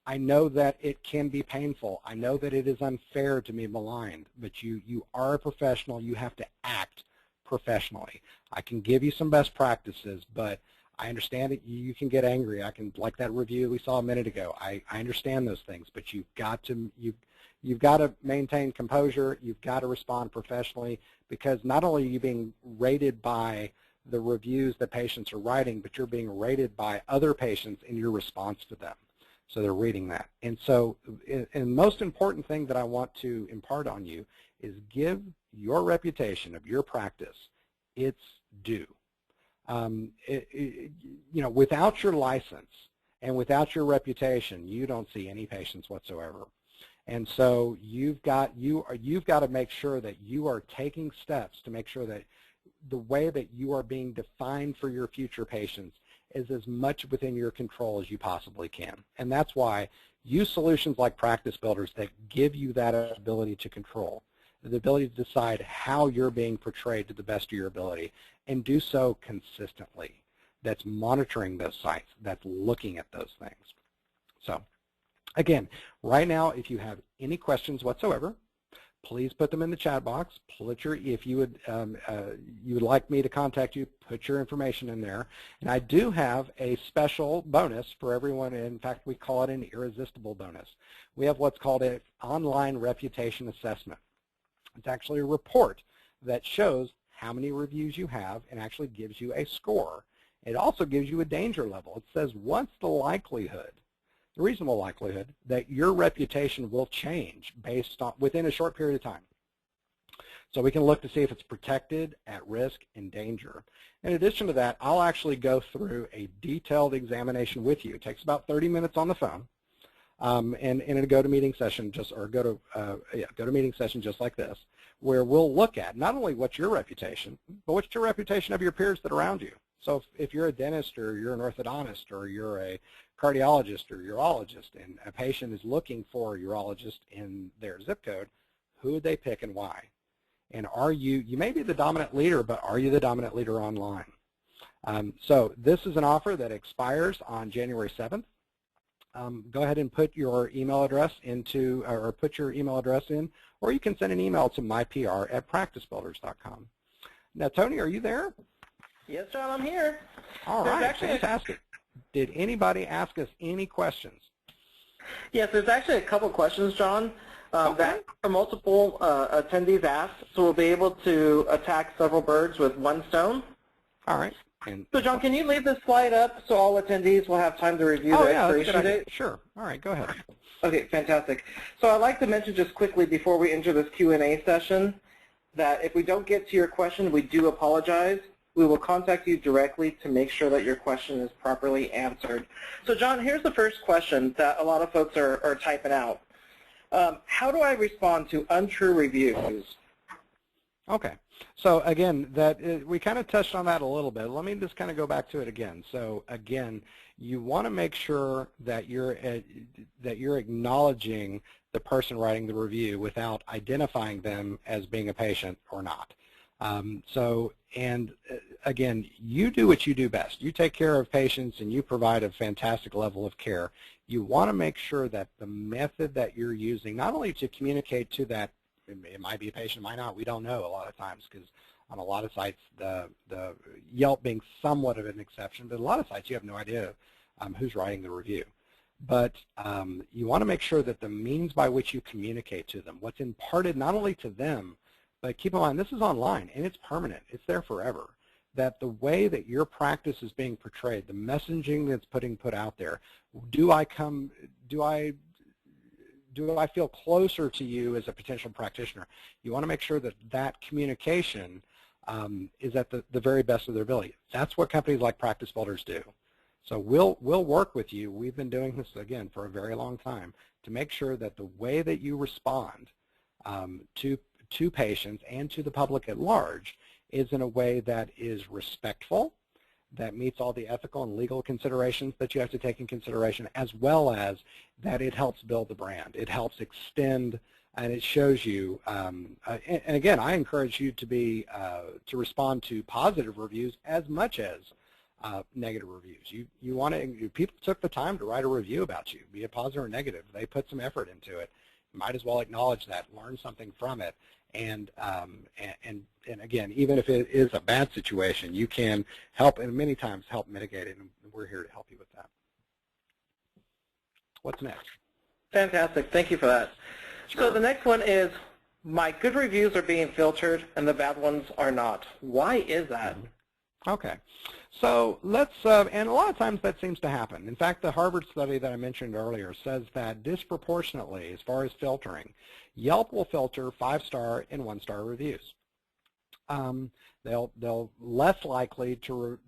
I know that it can be painful. I know that it is unfair to be maligned, but you are a professional. You have to act professionally. I can give you some best practices, but I understand that you can get angry. Like that review we saw a minute ago. I understand those things, but you've got to maintain composure. You've got to respond professionally, because not only are you being rated by the reviews that patients are writing, but you're being rated by other patients in your response to them. So they're reading that. And so, and the most important thing that I want to impart on you is give your reputation of your practice its due. Without your license and without your reputation, you don't see any patients whatsoever. And so you've got to make sure that you are taking steps to make sure that the way that you are being defined for your future patients is as much within your control as you possibly can. And that's why use solutions like Practice Builders that give you that ability to control, the ability to decide how you're being portrayed to the best of your ability, and do so consistently. That's monitoring those sites, that's looking at those things. So again, right now, if you have any questions whatsoever, please put them in the chat box. If you would like me to contact you, put your information in there. And I do have a special bonus for everyone. In fact, we call it an irresistible bonus. We have what's called an online reputation assessment. It's actually a report that shows how many reviews you have and actually gives you a score. It also gives you a danger level. It says what's the likelihood, the reasonable likelihood, that your reputation will change based on within a short period of time. So we can look to see if it's protected, at risk, in danger. In addition to that, I'll actually go through a detailed examination with you. It takes about 30 minutes on the phone, and in a go-to-meeting session, go-to-meeting session just like this, where we'll look at not only what's your reputation, but what's your reputation of your peers that are around you. So if you're a dentist or you're an orthodontist or you're a cardiologist or urologist and a patient is looking for a urologist in their zip code, who would they pick and why? And you may be the dominant leader, but are you the dominant leader online? So this is an offer that expires on January 7th. Go ahead and put your email address or put your email address in, or you can send an email to mypr@practicebuilders.com. Now, Tony, are you there? Yes, John, I'm here. All right, fantastic. Did anybody ask us any questions? Yes, there's actually a couple questions, John. that are multiple attendees asked, so we'll be able to attack several birds with one stone. All right. So John, can you leave this slide up so all attendees will have time to review the expiration date? Sure. All right, go ahead. Okay, fantastic. So I'd like to mention just quickly before we enter this Q&A session that if we don't get to your question, we do apologize. We will contact you directly to make sure that your question is properly answered. So John, here's the first question that a lot of folks are typing out. How do I respond to untrue reviews? Okay. So again, we kind of touched on that a little bit. Let me just kind of go back to it again. So again, you want to make sure that you're acknowledging the person writing the review without identifying them as being a patient or not. Again, you do what you do best. You take care of patients and you provide a fantastic level of care. You want to make sure that the method that you're using, not only to communicate to that, it might be a patient, it might not, we don't know a lot of times, because on a lot of sites, the Yelp being somewhat of an exception, but a lot of sites you have no idea who's writing the review. But you want to make sure that the means by which you communicate to them, what's imparted not only to them, but keep in mind this is online and it's permanent, it's there forever, that the way that your practice is being portrayed, the messaging that's put out there, do I feel closer to you as a potential practitioner? You want to make sure that that communication is at the very best of their ability. That's what companies like Practice Builders do. So we'll work with you. We've been doing this, again, for a very long time to make sure that the way that you respond to patients and to the public at large is in a way that is respectful, that meets all the ethical and legal considerations that you have to take in consideration, as well as that it helps build the brand. It helps extend, and it shows you, and again, I encourage you to respond to positive reviews as much as negative reviews. You want to, people took the time to write a review about you, be it positive or negative. They put some effort into it. You might as well acknowledge that, learn something from it, and again, even if it is a bad situation, you can help, and many times help mitigate it, and we're here to help you with that. What's next? Fantastic. Thank you for that. Sure. So the next one is, my good reviews are being filtered and the bad ones are not. Why is that? Okay. So let's, and a lot of times that seems to happen. In fact, the Harvard study that I mentioned earlier says that disproportionately, as far as filtering, Yelp will filter 5-star and 1-star reviews. They'll less likely to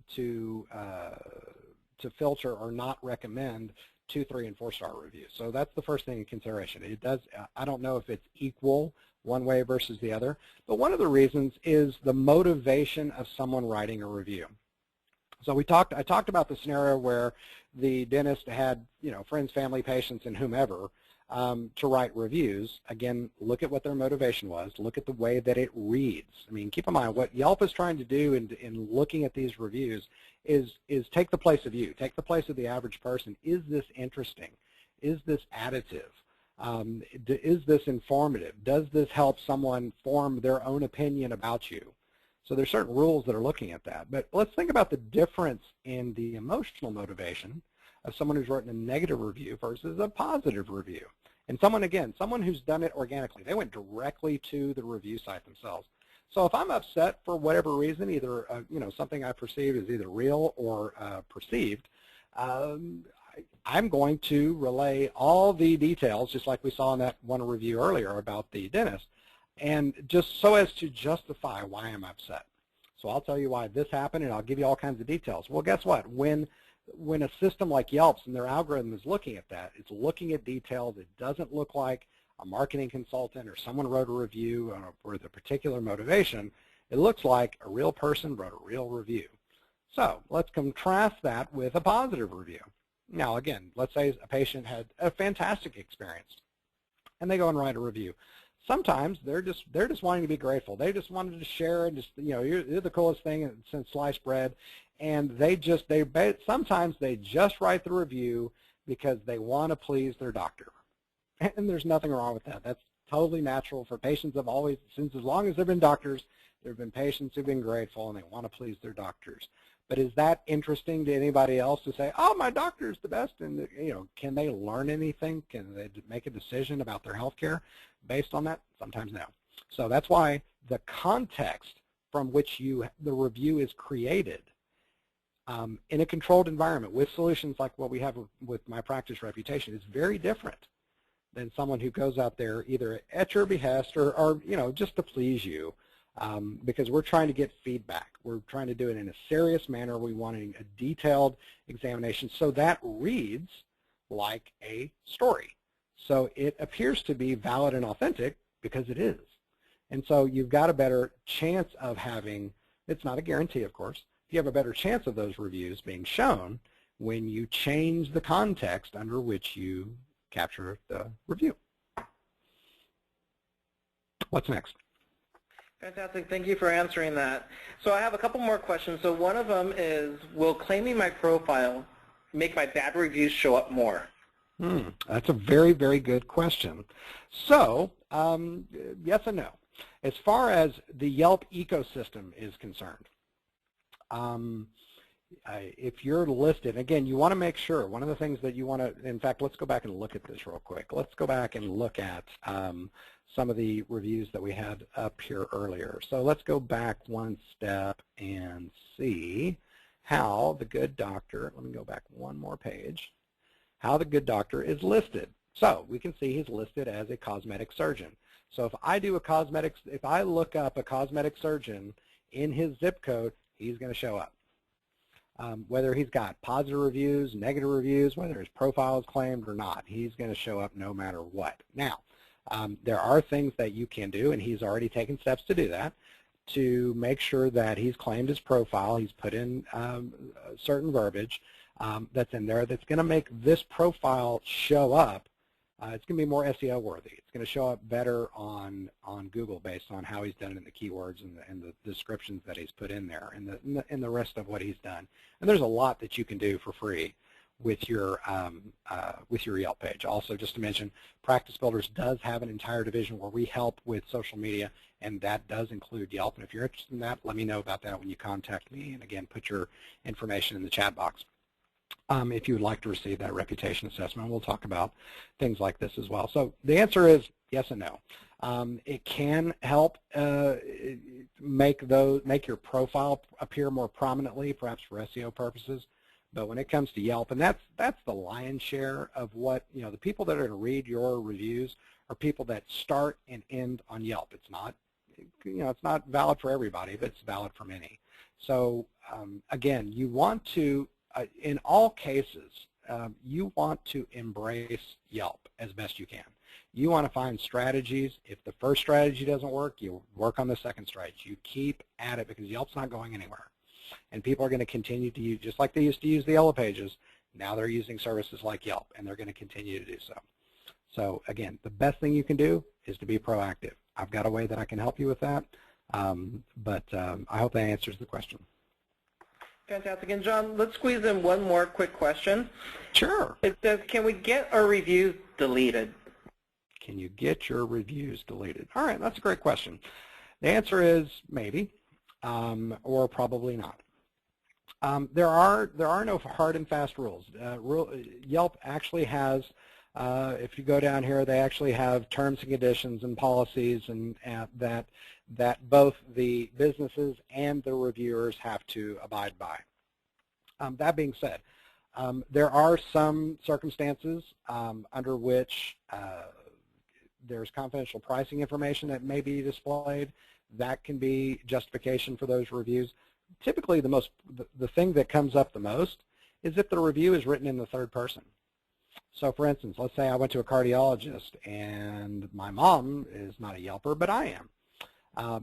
filter or not recommend 2, 3, and 4-star reviews. So that's the first thing in consideration. It does. I don't know if it's equal one way versus the other, but one of the reasons is the motivation of someone writing a review. So I talked about the scenario where the dentist had, friends, family, patients, and whomever to write reviews. Again, look at what their motivation was. Look at the way that it reads. I mean, keep in mind what Yelp is trying to do in looking at these reviews is take the place of you, take the place of the average person. Is this interesting? Is this additive? Is this informative? Does this help someone form their own opinion about you? So there's certain rules that are looking at that. But let's think about the difference in the emotional motivation of someone who's written a negative review versus a positive review. And someone who's done it organically. They went directly to the review site themselves. So if I'm upset for whatever reason, either something I perceive is either real or perceived, I'm going to relay all the details, just like we saw in that one review earlier about the dentist, and just so as to justify why I'm upset. So I'll tell you why this happened, and I'll give you all kinds of details. Well, guess what? When a system like Yelp's and their algorithm is looking at that, it's looking at details. It doesn't look like a marketing consultant or someone wrote a review with a particular motivation. It looks like a real person wrote a real review. So let's contrast that with a positive review. Now, again, let's say a patient had a fantastic experience, and they go and write a review. Sometimes they're just wanting to be grateful. They just wanted to share and just, you're the coolest thing since sliced bread. And sometimes they just write the review because they want to please their doctor. And there's nothing wrong with that. That's totally natural for patients of since as long as they've been doctors, there have been patients who've been grateful and they want to please their doctors. But is that interesting to anybody else to say, oh, my doctor's the best? And, can they learn anything? Can they make a decision about their health care based on that? Sometimes no. So that's why the context from which the review is created in a controlled environment with solutions like what we have with My Practice Reputation is very different than someone who goes out there either at your behest or just to please you. Because we're trying to get feedback. We're trying to do it in a serious manner. We want a detailed examination so that reads like a story. So it appears to be valid and authentic because it is. And so you've got a better chance of having, it's not a guarantee of course, you have a better chance of those reviews being shown when you change the context under which you capture the review. What's next? Fantastic. Thank you for answering that. So I have a couple more questions. So one of them is, will claiming my profile make my bad reviews show up more? That's a very, very good question. So yes and no. As far as the Yelp ecosystem is concerned, if you're listed, again, you want to make sure, one of the things that you want to, in fact, let's go back and look at this real quick. Let's go back and look at some of the reviews that we had up here earlier. So let's go back one step and see how the good doctor, let me go back one more page, how the good doctor is listed. So we can see he's listed as a cosmetic surgeon. So if I do if I look up a cosmetic surgeon in his zip code, he's going to show up. Whether he's got positive reviews, negative reviews, whether his profile is claimed or not, he's going to show up no matter what. Now, there are things that you can do, and he's already taken steps to do that, to make sure that he's claimed his profile, he's put in certain verbiage that's in there that's going to make this profile show up. It's going to be more SEO worthy. It's going to show up better on Google based on how he's done it in the keywords and the descriptions that he's put in there and the rest of what he's done. And there's a lot that you can do for free with your Yelp page. Also, just to mention, Practice Builders does have an entire division where we help with social media, and that does include Yelp. And if you're interested in that, let me know about that when you contact me. And again, put your information in the chat box. If you would like to receive that reputation assessment, we'll talk about things like this as well. So the answer is yes and no. It can help make your profile appear more prominently, perhaps for SEO purposes. But when it comes to Yelp, and that's the lion's share of what, the people that are going to read your reviews are people that start and end on Yelp. It's not, it's not valid for everybody, but it's valid for many. So again, you want to, in all cases, you want to embrace Yelp as best you can. You want to find strategies. If the first strategy doesn't work, you work on the second strategy. You keep at it because Yelp's not going anywhere. And people are going to continue to use, just like they used to use the Yellow Pages, now they're using services like Yelp, and they're going to continue to do so. So again, the best thing you can do is to be proactive. I've got a way that I can help you with that, but I hope that answers the question. Fantastic. And John, let's squeeze in one more quick question. Sure. It says, can we get our reviews deleted? Can you get your reviews deleted? All right, that's a great question. The answer is maybe, or probably not. There are no hard and fast rules. Yelp actually has, if you go down here, they actually have terms and conditions and policies and that both the businesses and the reviewers have to abide by. That being said, there are some circumstances under which there's confidential pricing information that may be displayed. That can be justification for those reviews. Typically, the thing that comes up the most is if the review is written in the third person. So for instance, let's say I went to a cardiologist and my mom is not a Yelper, but I am.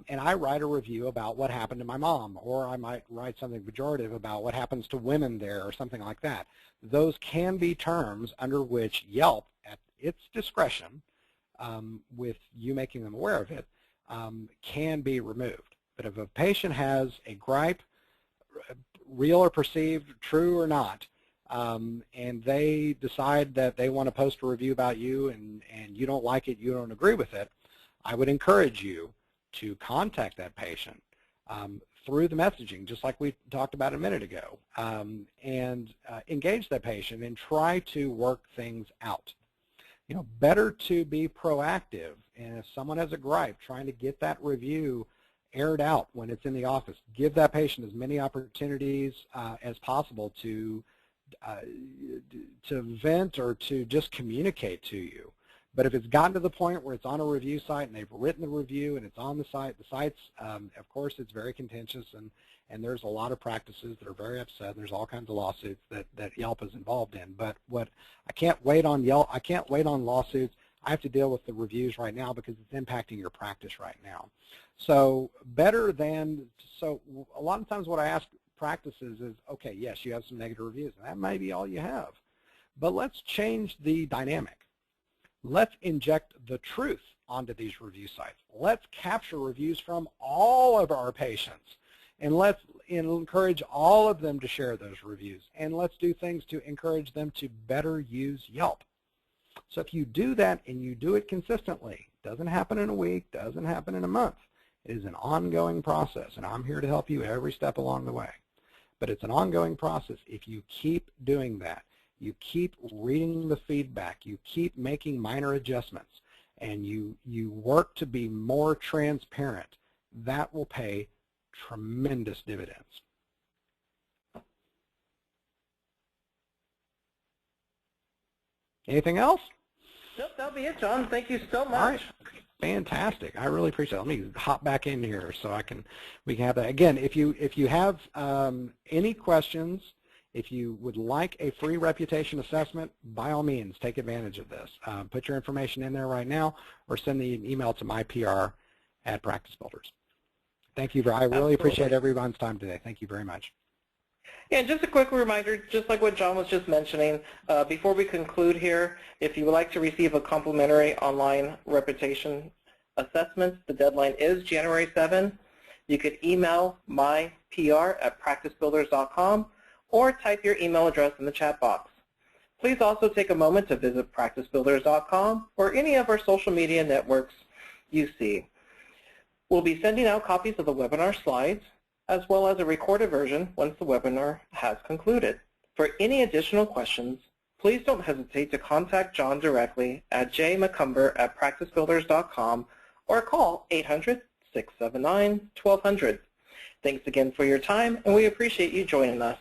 And I write a review about what happened to my mom, or I might write something pejorative about what happens to women there or something like that. Those can be terms under which Yelp, at its discretion, with you making them aware of it, can be removed. But if a patient has a gripe, real or perceived, true or not, and they decide that they want to post a review about you and you don't like it, you don't agree with it, I would encourage you to contact that patient through the messaging, just like we talked about a minute ago, and engage that patient and try to work things out. You know, better to be proactive, and if someone has a gripe, trying to get that review aired out when it's in the office. Give that patient as many opportunities as possible to vent or to just communicate to you. But if it's gotten to the point where it's on a review site and they've written the review and it's on the site's, of course, it's very contentious, and there's a lot of practices that are very upset. There's all kinds of lawsuits that Yelp is involved in. But I can't wait on Yelp. I can't wait on lawsuits. I have to deal with the reviews right now because it's impacting your practice right now. So a lot of times what I ask practices is, okay, yes, you have some negative reviews, and that may be all you have. But let's change the dynamic. Let's inject the truth onto these review sites. Let's capture reviews from all of our patients, and let's encourage all of them to share those reviews, and let's do things to encourage them to better use Yelp. So if you do that and you do it consistently, doesn't happen in a week, doesn't happen in a month. It is an ongoing process, and I'm here to help you every step along the way. But it's an ongoing process. If you keep doing that, you keep reading the feedback, you keep making minor adjustments, and you work to be more transparent, that will pay tremendous dividends. Anything else? Nope, that'll be it, John. Thank you so much. All right. Fantastic. I really appreciate it. Let me hop back in here so we can have that. Again, if you have any questions, if you would like a free reputation assessment, by all means, take advantage of this. Put your information in there right now or send the email to mypr@PracticeBuilders. Thank you. I really appreciate everyone's time today. Thank you very much. Yeah, and just a quick reminder, just like what John was just mentioning, before we conclude here, if you would like to receive a complimentary online reputation assessment, the deadline is January 7. You could email mypr@practicebuilders.com or type your email address in the chat box. Please also take a moment to visit practicebuilders.com or any of our social media networks you see. We'll be sending out copies of the webinar slides, as well as a recorded version once the webinar has concluded. For any additional questions, please don't hesitate to contact John directly at jmccumber@practicebuilders.com or call 800-679-1200. Thanks again for your time, and we appreciate you joining us.